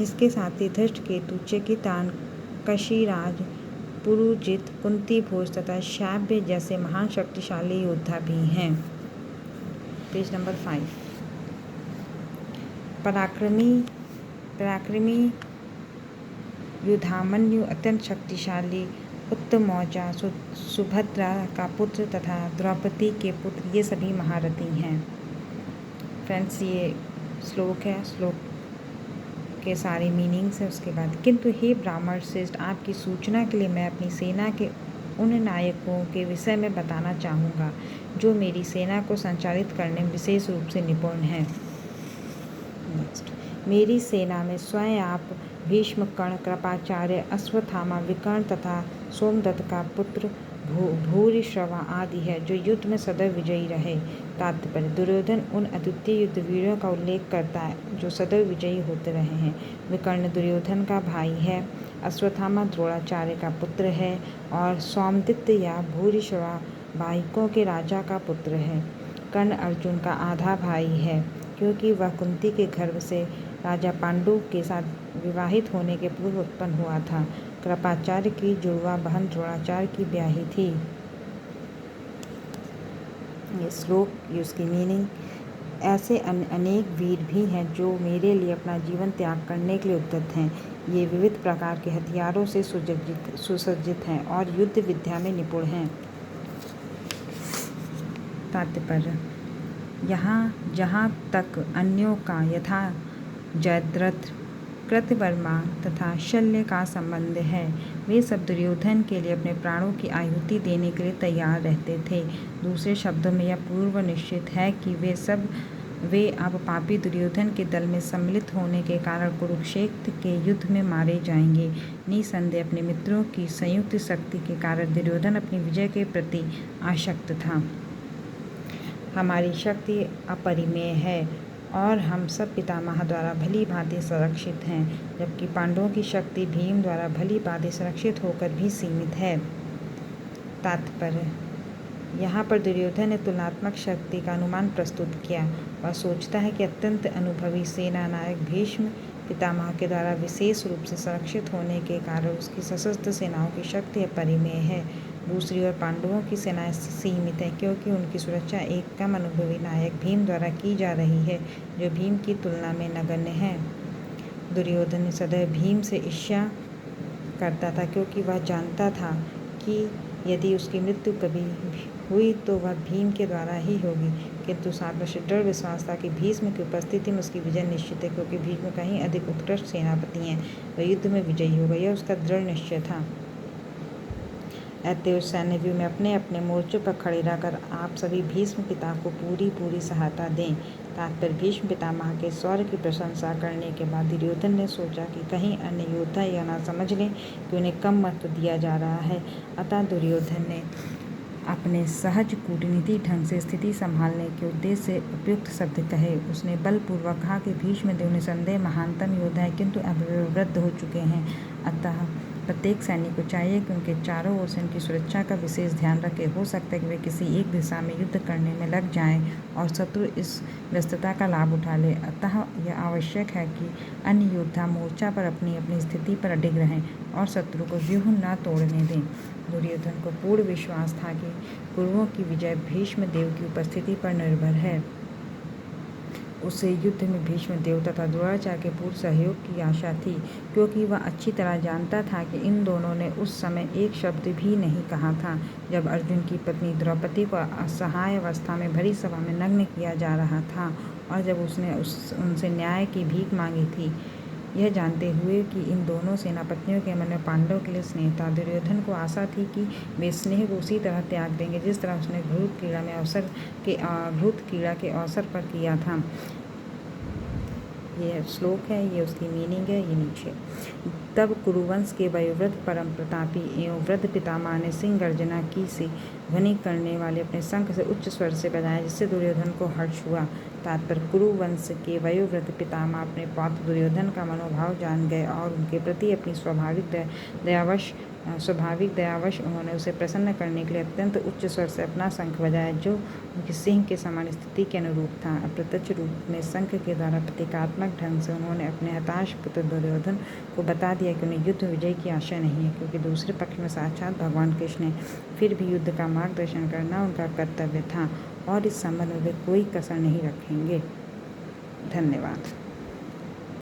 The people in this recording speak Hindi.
इसके साथ ही धृष्टकेतु, चिकितान, कशीराज, पुरुजित, कुंती भोज तथा शाव्य जैसे महान शक्तिशाली योद्धा भी हैं। Page number 5। पराक्रमी युधामन्यु अत्यंत शक्तिशाली, उत्तमौजा, सुभद्रा का पुत्र तथा द्रौपदी के पुत्र, ये सभी महारथी हैं। फ्रेंड्स, ये श्लोक है, श्लोक के सारे मीनिंग्स है। उसके बाद, किंतु हे ब्राह्मण श्रेष्ठ, आपकी सूचना के लिए मैं अपनी सेना के उन नायकों के विषय में बताना चाहूँगा जो मेरी सेना को संचालित करने में विशेष रूप से निपुण हैं। नेक्स्ट, मेरी सेना में स्वयं आप, भीष्म, कर्ण, कृपाचार्य, अश्वत्थामा, विकर्ण तथा सोमदत्त का पुत्र भूरिश्रवा आदि है जो युद्ध में सदैव विजयी रहे। तात्पर्य, दुर्योधन उन अद्वितीय युद्धवीरों का उल्लेख करता है जो सदैव विजयी होते रहे हैं। विकर्ण दुर्योधन का भाई है, अश्वत्थामा द्रोणाचार्य का पुत्र है और सोमदत्त या भूरिश्रवा वाहिकों के राजा का पुत्र है। कर्ण अर्जुन का आधा भाई है क्योंकि वह कुंती के गर्भ से राजा पांडु के साथ विवाहित होने के पूर्व उत्पन्न हुआ था। कृपाचार्य की जुड़वा बहन द्रोणाचार्य की ब्याही थी। ये श्लोक, ये उसकी मीनिंग। ऐसे अनेक वीर भी हैं जो मेरे लिए अपना जीवन त्याग करने के लिए उद्यत हैं। ये विविध प्रकार के हथियारों से सुसज्जित हैं और युद्ध विद्या में निपुण हैं। तात्पर्य, जहाँ तक अन्यों का यथा जयद्रथ, कृतवर्मा तथा शल्य का संबंध है, वे सब दुर्योधन के लिए अपने प्राणों की आहुति देने के लिए तैयार रहते थे। दूसरे शब्दों में यह पूर्व निश्चित है कि वे अब पापी दुर्योधन के दल में सम्मिलित होने के कारण कुरुक्षेत्र के युद्ध में मारे जाएंगे। निसंदेह अपने मित्रों की संयुक्त शक्ति के कारण दुर्योधन अपनी विजय के प्रति आसक्त था। हमारी शक्ति अपरिमेय है और हम सब पितामह द्वारा भली भांति संरक्षित हैं, जबकि पांडवों की शक्ति भीम द्वारा भली भांति संरक्षित होकर भी सीमित है। तात्पर्य, यहाँ पर दुर्योधन ने तुलनात्मक शक्ति का अनुमान प्रस्तुत किया। वह सोचता है कि अत्यंत अनुभवी सेना नायक भीष्म पितामह के द्वारा विशेष रूप से संरक्षित होने के कारण उसकी सशस्त्र सेनाओं की शक्ति अपरिमेय है। दूसरी ओर पांडवों की सेनाएं सीमित है क्योंकि उनकी सुरक्षा एक कम अनुभवी नायक भीम द्वारा की जा रही है जो भीम की तुलना में नगण्य है। दुर्योधन सदैव भीम से ईर्ष्या करता था क्योंकि वह जानता था कि यदि उसकी मृत्यु कभी हुई तो वह भीम के द्वारा ही होगी, किंतु साथ में दृढ़ विश्वास था कि भीष्म की उपस्थिति में उसकी विजय निश्चित है क्योंकि भीष्म कहीं अधिक उत्कृष्ट सेनापति हैं, वह युद्ध में विजयी होगा, यह उसका दृढ़ निश्चय था। अतएव सैन्य व्यू में अपने अपने मोर्चों पर खड़े रहकर आप सभी भीष्म पिता को पूरी सहायता दें। तात्पर्य, भीष्म पितामह के शौर्य की प्रशंसा करने के बाद दुर्योधन ने सोचा कि कहीं अन्य योद्धा यह ना समझ लें कि उन्हें कम महत्व दिया जा रहा है। अतः दुर्योधन ने अपने सहज कूटनीति ढंग से स्थिति संभालने के उद्देश्य से उपयुक्त शब्द कहे। उसने बलपूर्वक कहा कि भीष्मदेव निसंदेह महानतम योद्धा है, किंतु अब वे वृद्ध हो चुके हैं। अतः प्रत्येक सैनिक को चाहिए कि उनके चारों ओर से उनकी सुरक्षा का विशेष ध्यान रखे। हो सकता है कि वे किसी एक दिशा में युद्ध करने में लग जाएं और शत्रु इस व्यस्तता का लाभ उठा ले। अतः यह आवश्यक है कि अन्य योद्धा मोर्चा पर अपनी अपनी स्थिति पर अडिग रहें और शत्रु को व्यूह न तोड़ने दें। दुर्योधन को पूर्ण विश्वास था कि कुरुओं की विजय भीष्म देव की उपस्थिति पर निर्भर है। उसे युद्ध में भीष्म देव तथा द्रोणाचार्य के पूर्ण सहयोग की आशा थी, क्योंकि वह अच्छी तरह जानता था कि इन दोनों ने उस समय एक शब्द भी नहीं कहा था जब अर्जुन की पत्नी द्रौपदी को असहाय अवस्था में भरी सभा में नग्न किया जा रहा था और जब उसने उनसे न्याय की भीख मांगी थी। यह जानते हुए कि इन दोनों सेनापतियों के मन में पांडव के लिए स्नेह था, दुर्योधन को आशा थी कि वे स्नेह को उसी तरह त्याग देंगे जिस तरह उसने घृत कीड़ा के अवसर पर किया था। ये श्लोक है, ये उसकी मीनिंग है, ये नीचे। तब कुरुवंश के वयोवृद्ध परम प्रतापी एवं वृद्ध पितामह ने सिंह गर्जना की सी ध्वनि करने वाले अपने शंख से उच्च स्वर से बजाया, जिससे दुर्योधन को हर्ष हुआ। तात्पर्य, कुरुवंश के वयोवृद्ध पितामह अपने पौत्र दुर्योधन का मनोभाव जान गए और उनके प्रति अपनी स्वाभाविक दयावश स्वाभाविक दयावश उन्होंने उसे प्रसन्न करने के लिए अत्यंत उच्च स्वर से अपना शंख बजाया, जो उनकी सिंह के समान स्थिति के अनुरूप था। अप्रत्यक्ष रूप में शंख के द्वारा प्रतीकात्मक ढंग से उन्होंने अपने हताश पुत्र दुर्योधन को बता दिया कि उन्हें युद्ध विजय की आशा नहीं है, क्योंकि दूसरे पक्ष में साक्षात भगवान कृष्ण है। फिर भी युद्ध का मार्गदर्शन करना उनका कर्तव्य था और इस संबंध में वे कोई कसर नहीं रखेंगे। धन्यवाद।